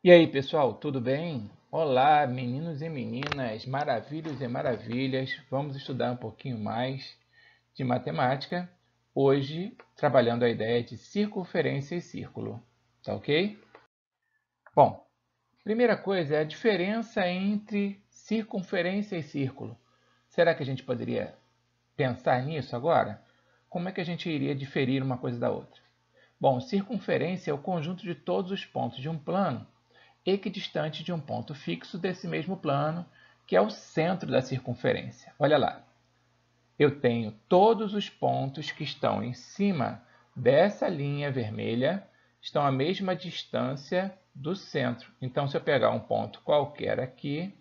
E aí, pessoal, tudo bem? Olá, meninos e meninas, maravilhos e maravilhas. Vamos estudar um pouquinho mais de matemática. Hoje, trabalhando a ideia de circunferência e círculo. Tá ok? Bom, primeira coisa é a diferença entre circunferência e círculo. Será que a gente poderia pensar nisso agora? Como é que a gente iria diferir uma coisa da outra? Bom, circunferência é o conjunto de todos os pontos de um plano equidistante de um ponto fixo desse mesmo plano, que é o centro da circunferência. Olha lá, eu tenho todos os pontos que estão em cima dessa linha vermelha, estão à mesma distância do centro. Então, se eu pegar um ponto qualquer aqui,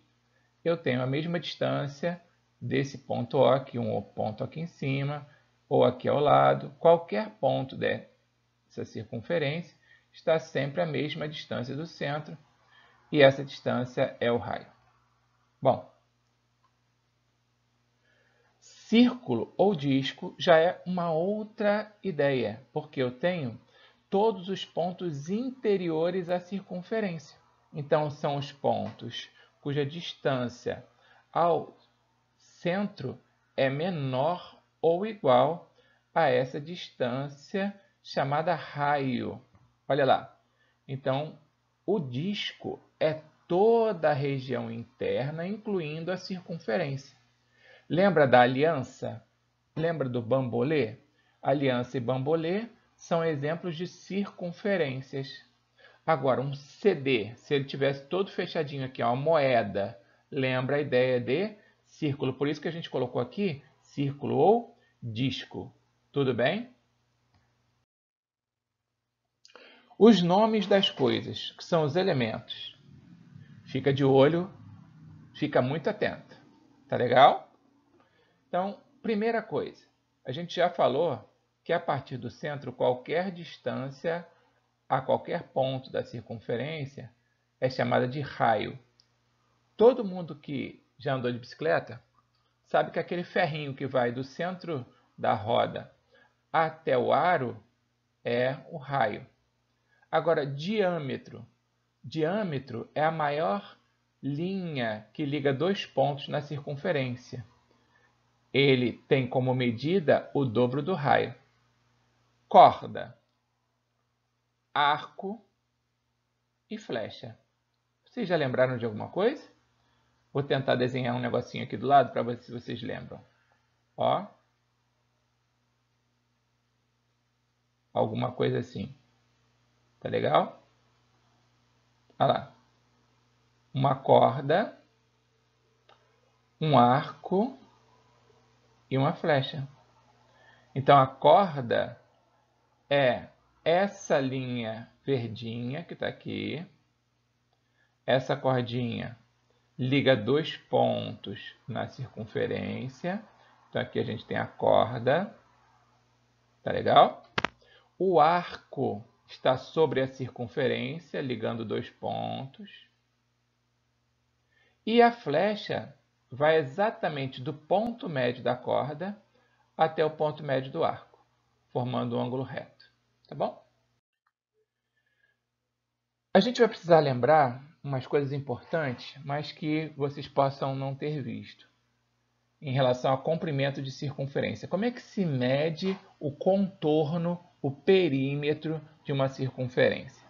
eu tenho a mesma distância desse ponto O aqui, um ponto aqui em cima, ou aqui ao lado. Qualquer ponto dessa circunferência está sempre à mesma distância do centro, e essa distância é o raio. Bom, círculo ou disco já é uma outra ideia, porque eu tenho todos os pontos interiores à circunferência. Então, são os pontos cuja distância ao centro é menor ou igual a essa distância chamada raio. Olha lá. Então, o disco é toda a região interna, incluindo a circunferência. Lembra da aliança? Lembra do bambolê? Aliança e bambolê são exemplos de circunferências. Agora, um CD, se ele tivesse todo fechadinho aqui, uma moeda, lembra a ideia de círculo. Por isso que a gente colocou aqui círculo ou disco. Tudo bem? Os nomes das coisas, que são os elementos. Fica de olho, fica muito atento. Tá legal? Então, primeira coisa, a gente já falou que a partir do centro, qualquer distância a qualquer ponto da circunferência é chamada de raio. Todo mundo que já andou de bicicleta sabe que aquele ferrinho que vai do centro da roda até o aro é o raio. Agora, diâmetro. Diâmetro é a maior linha que liga dois pontos na circunferência. Ele tem como medida o dobro do raio. Corda, arco e flecha. Vocês já lembraram de alguma coisa? Vou tentar desenhar um negocinho aqui do lado para ver se vocês lembram. Ó, alguma coisa assim. Tá legal? Olha lá. Uma corda, um arco e uma flecha. Então a corda é essa linha verdinha que está aqui. Essa cordinha liga dois pontos na circunferência. Então aqui a gente tem a corda. Tá legal? O arco está sobre a circunferência, ligando dois pontos. E a flecha vai exatamente do ponto médio da corda até o ponto médio do arco, formando um ângulo reto. Tá bom? A gente vai precisar lembrar umas coisas importantes, mas que vocês possam não ter visto, em relação ao comprimento de circunferência. Como é que se mede o contorno, o perímetro de uma circunferência?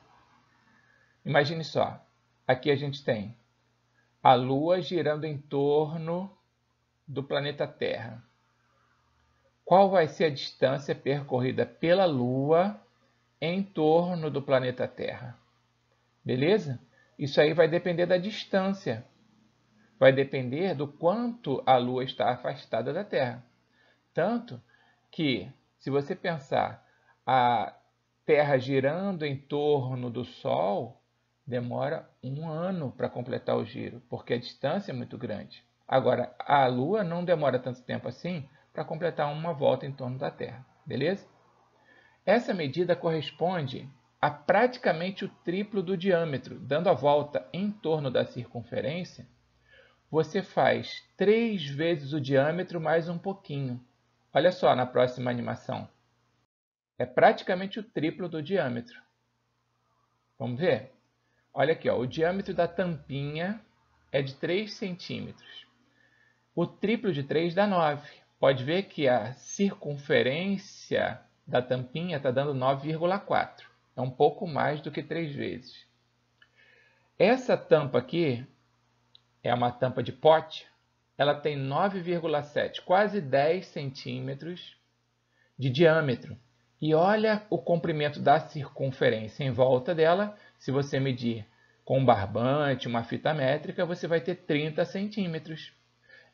Imagine só, aqui a gente tem a Lua girando em torno do planeta Terra. Qual vai ser a distância percorrida pela Lua em torno do planeta Terra? Beleza? Isso aí vai depender da distância. Vai depender do quanto a Lua está afastada da Terra. Tanto que, se você pensar a Terra girando em torno do Sol, demora um ano para completar o giro, porque a distância é muito grande. Agora, a Lua não demora tanto tempo assim para completar uma volta em torno da Terra, beleza? Essa medida corresponde a praticamente o triplo do diâmetro. Dando a volta em torno da circunferência, você faz 3 vezes o diâmetro mais um pouquinho. Olha só na próxima animação. É praticamente o triplo do diâmetro. Vamos ver? Olha aqui, ó, o diâmetro da tampinha é de 3 centímetros. O triplo de 3 dá 9. Pode ver que a circunferência da tampinha está dando 9,4. É um pouco mais do que 3 vezes. Essa tampa aqui é uma tampa de pote. Ela tem 9,7, quase 10 centímetros de diâmetro. E olha o comprimento da circunferência em volta dela. Se você medir com um barbante, uma fita métrica, você vai ter 30 centímetros.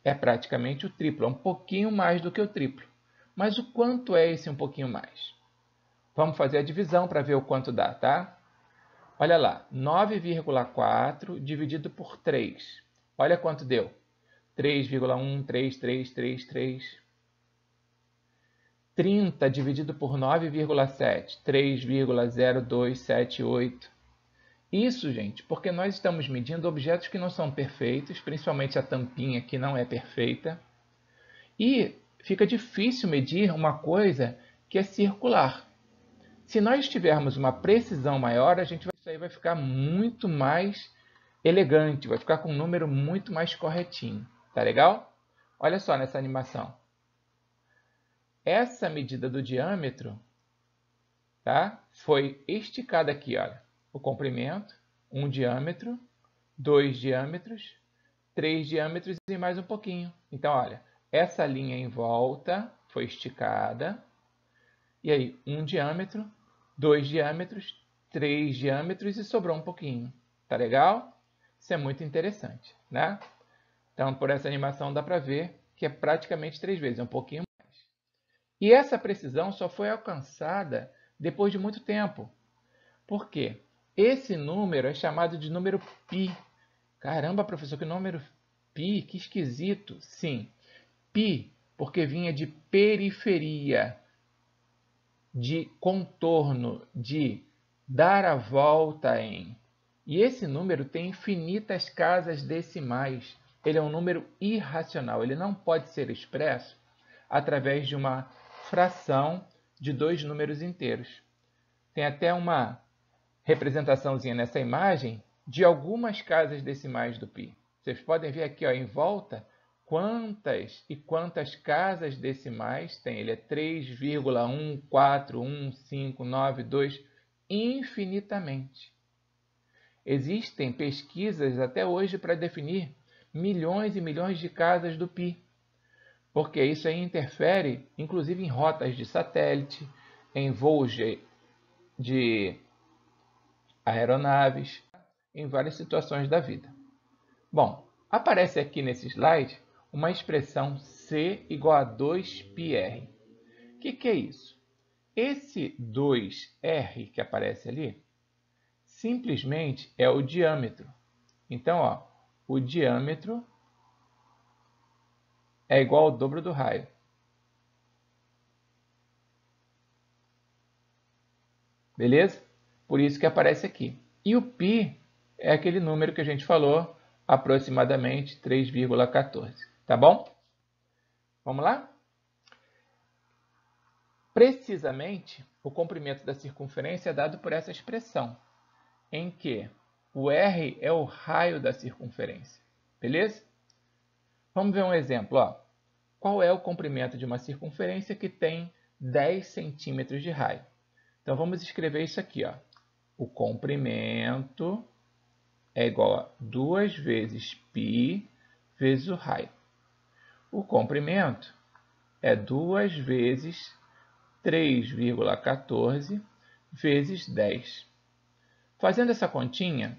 É praticamente o triplo, é um pouquinho mais do que o triplo. Mas o quanto é esse um pouquinho mais? Vamos fazer a divisão para ver o quanto dá, tá? Olha lá, 9,4 dividido por 3. Olha quanto deu. 3,13333. 30 dividido por 9,7, 3,0278. Isso, gente, porque nós estamos medindo objetos que não são perfeitos, principalmente a tampinha que não é perfeita. E fica difícil medir uma coisa que é circular. Se nós tivermos uma precisão maior, isso aí vai ficar muito mais elegante, vai ficar com um número muito mais corretinho. Tá legal? Olha só nessa animação. Essa medida do diâmetro, tá? Foi esticada aqui, olha. O comprimento, um diâmetro, 2 diâmetros, 3 diâmetros e mais um pouquinho. Então, olha, essa linha em volta foi esticada. E aí, um diâmetro, 2 diâmetros, 3 diâmetros e sobrou um pouquinho. Tá legal? Isso é muito interessante, né? Então, por essa animação dá para ver que é praticamente 3 vezes, é um pouquinho mais. E essa precisão só foi alcançada depois de muito tempo. Por quê? Esse número é chamado de número π. Caramba, professor, que número π? Que esquisito. Sim, π, porque vinha de periferia, de contorno, de dar a volta em. E esse número tem infinitas casas decimais. Ele é um número irracional. Ele não pode ser expresso através de uma fração de 2 números inteiros. Tem até uma representaçãozinha nessa imagem de algumas casas decimais do π. Vocês podem ver aqui, ó, em volta quantas e quantas casas decimais tem. Ele é 3,1415992 infinitamente. Existem pesquisas até hoje para definir milhões e milhões de casas do π, porque isso aí interfere inclusive em rotas de satélite, em voos de aeronaves, em várias situações da vida. Bom, aparece aqui nesse slide uma expressão C igual a 2πr. O que é isso? Esse 2r que aparece ali simplesmente é o diâmetro. Então, ó, o diâmetro é igual ao dobro do raio. Beleza? Por isso que aparece aqui. E o π é aquele número que a gente falou, aproximadamente 3,14. Tá bom? Vamos lá? Precisamente, o comprimento da circunferência é dado por essa expressão, em que o r é o raio da circunferência. Beleza? Vamos ver um exemplo. Ó. Qual é o comprimento de uma circunferência que tem 10 centímetros de raio? Então, vamos escrever isso aqui. Ó. O comprimento é igual a 2 vezes π vezes o raio. O comprimento é 2 vezes 3,14 vezes 10. Fazendo essa continha,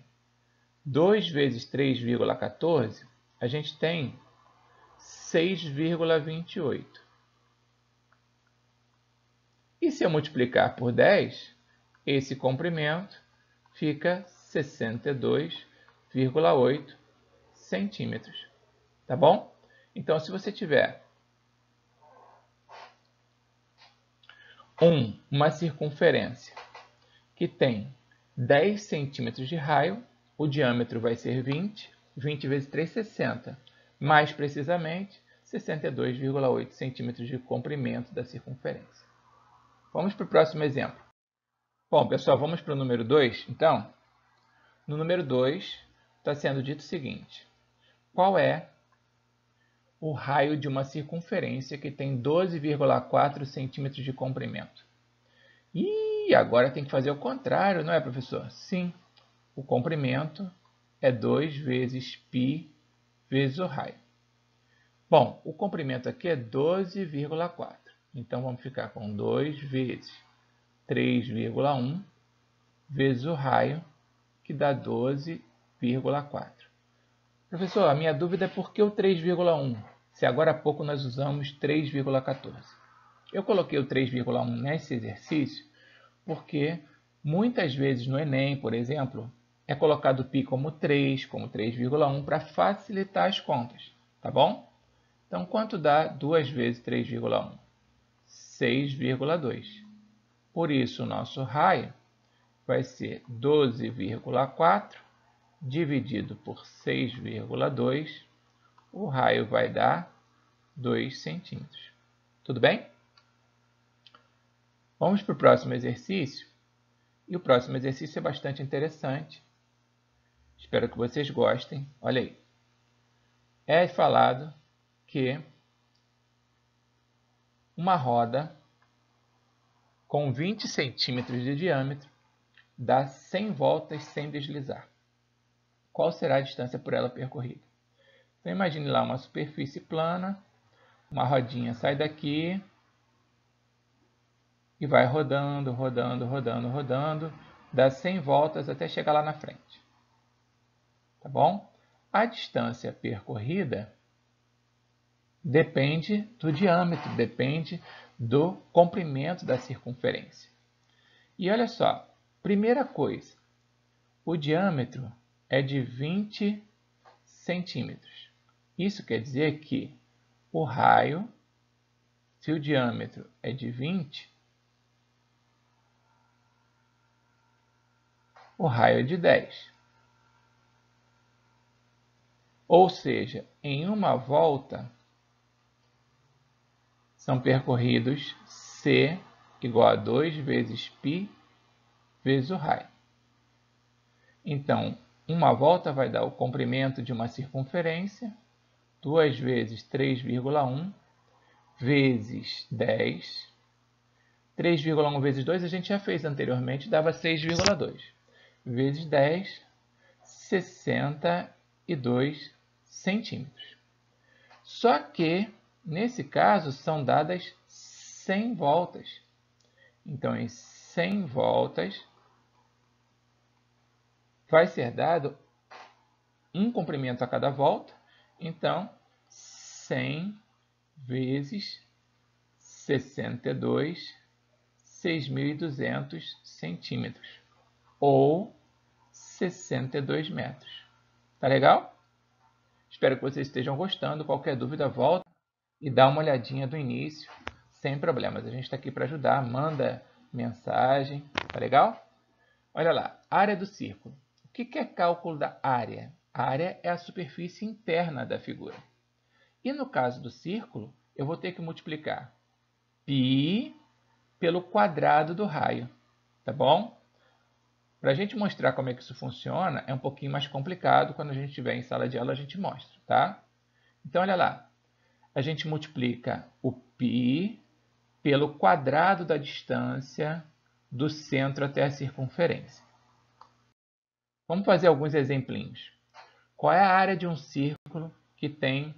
2 vezes 3,14, a gente tem 6,28. E se eu multiplicar por 10, esse comprimento fica 62,8 centímetros. Tá bom? Então, se você tiver uma circunferência que tem 10 centímetros de raio, o diâmetro vai ser 20, 20 vezes 3, 60. Mais precisamente, 62,8 centímetros de comprimento da circunferência. Vamos para o próximo exemplo. Bom, pessoal, vamos para o número 2, então. No número 2, está sendo dito o seguinte: qual é o raio de uma circunferência que tem 12,4 centímetros de comprimento? E agora tem que fazer o contrário, não é, professor? Sim, o comprimento é 2 vezes π vezes o raio. Bom, o comprimento aqui é 12,4. Então, vamos ficar com 2 vezes 3,1 vezes o raio, que dá 12,4. Professor, a minha dúvida é por que o 3,1, se agora há pouco nós usamos 3,14. Eu coloquei o 3,1 nesse exercício porque muitas vezes no Enem, por exemplo, é colocado o π como 3, como 3,1 para facilitar as contas, tá bom? Então, quanto dá 2 vezes 3,1? 6,2. Por isso, o nosso raio vai ser 12,4 dividido por 6,2. O raio vai dar 2 centímetros. Tudo bem? Vamos para o próximo exercício. E o próximo exercício é bastante interessante. Espero que vocês gostem. Olha aí. É falado que uma roda com 20 centímetros de diâmetro dá 100 voltas sem deslizar. Qual será a distância por ela percorrida? Então, imagine lá uma superfície plana, uma rodinha sai daqui e vai rodando, rodando, rodando, rodando, dá 100 voltas até chegar lá na frente. Tá bom? A distância percorrida depende do diâmetro, depende do comprimento da circunferência. E olha só, primeira coisa, o diâmetro é de 20 centímetros. Isso quer dizer que o raio, se o diâmetro é de 20, o raio é de 10. Ou seja, em uma volta são percorridos C igual a 2 vezes π vezes o raio. Então, uma volta vai dar o comprimento de uma circunferência, 2 vezes 3,1 vezes 10. 3,1 vezes 2 a gente já fez anteriormente, dava 6,2. Vezes 10, 62 centímetros. Só que, nesse caso, são dadas 100 voltas. Então, em 100 voltas, vai ser dado um comprimento a cada volta. Então, 100 vezes 62, 6.200 centímetros. Ou 62 metros. Tá legal? Espero que vocês estejam gostando. Qualquer dúvida, volta e dá uma olhadinha do início, sem problemas. A gente está aqui para ajudar. Manda mensagem. Tá legal? Olha lá, área do círculo. O que é cálculo da área? A área é a superfície interna da figura. E no caso do círculo, eu vou ter que multiplicar π pelo quadrado do raio. Tá bom? Para a gente mostrar como é que isso funciona, é um pouquinho mais complicado. Quando a gente estiver em sala de aula, a gente mostra, tá? Então, olha lá. A gente multiplica o π pelo quadrado da distância do centro até a circunferência. Vamos fazer alguns exemplinhos. Qual é a área de um círculo que tem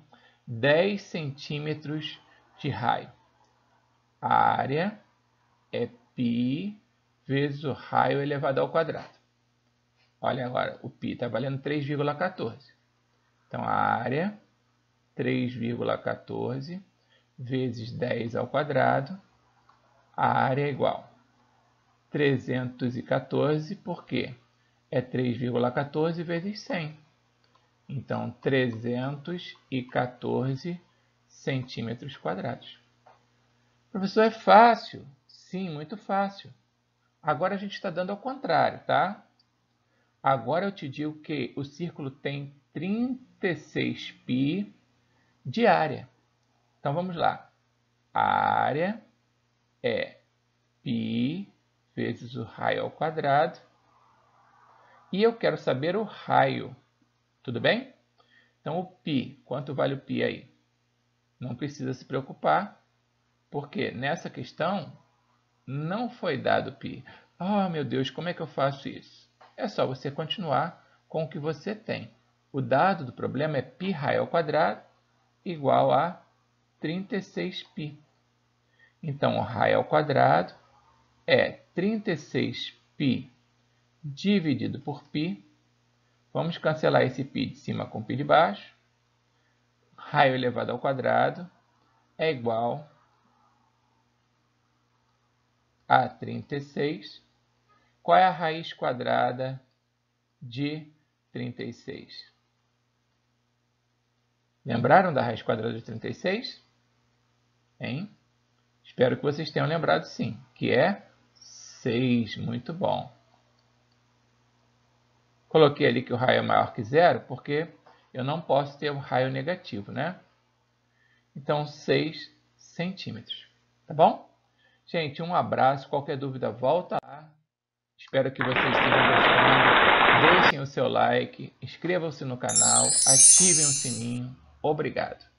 10 centímetros de raio? A área é π vezes o raio elevado ao quadrado. Olha agora, o π está valendo 3,14. Então, a área, 3,14 vezes 10 ao quadrado, a área é igual a 314, porque é 3,14 vezes 100. Então, 314 centímetros quadrados. Professor, é fácil? Sim, muito fácil. Agora a gente está dando ao contrário, tá? Agora eu te digo que o círculo tem 36 π de área. Então vamos lá. A área é π vezes o raio ao quadrado. E eu quero saber o raio. Tudo bem? Então, o π, quanto vale o π aí? Não precisa se preocupar, porque nessa questão não foi dado π. Oh, meu Deus, como é que eu faço isso? É só você continuar com o que você tem. O dado do problema é π raio ao quadrado igual a 36π. Então, o raio ao quadrado é 36π dividido por π. Vamos cancelar esse π de cima com π de baixo. Raio elevado ao quadrado é igual a 36. Qual é a raiz quadrada de 36? Lembraram da raiz quadrada de 36? Hein? Espero que vocês tenham lembrado sim, que é 6. Muito bom. Coloquei ali que o raio é maior que zero, porque eu não posso ter um raio negativo, né? Então, 6 centímetros. Tá bom? Gente, um abraço. Qualquer dúvida, volta lá. Espero que vocês estejam gostando. Deixem o seu like, inscrevam-se no canal, ativem o sininho. Obrigado.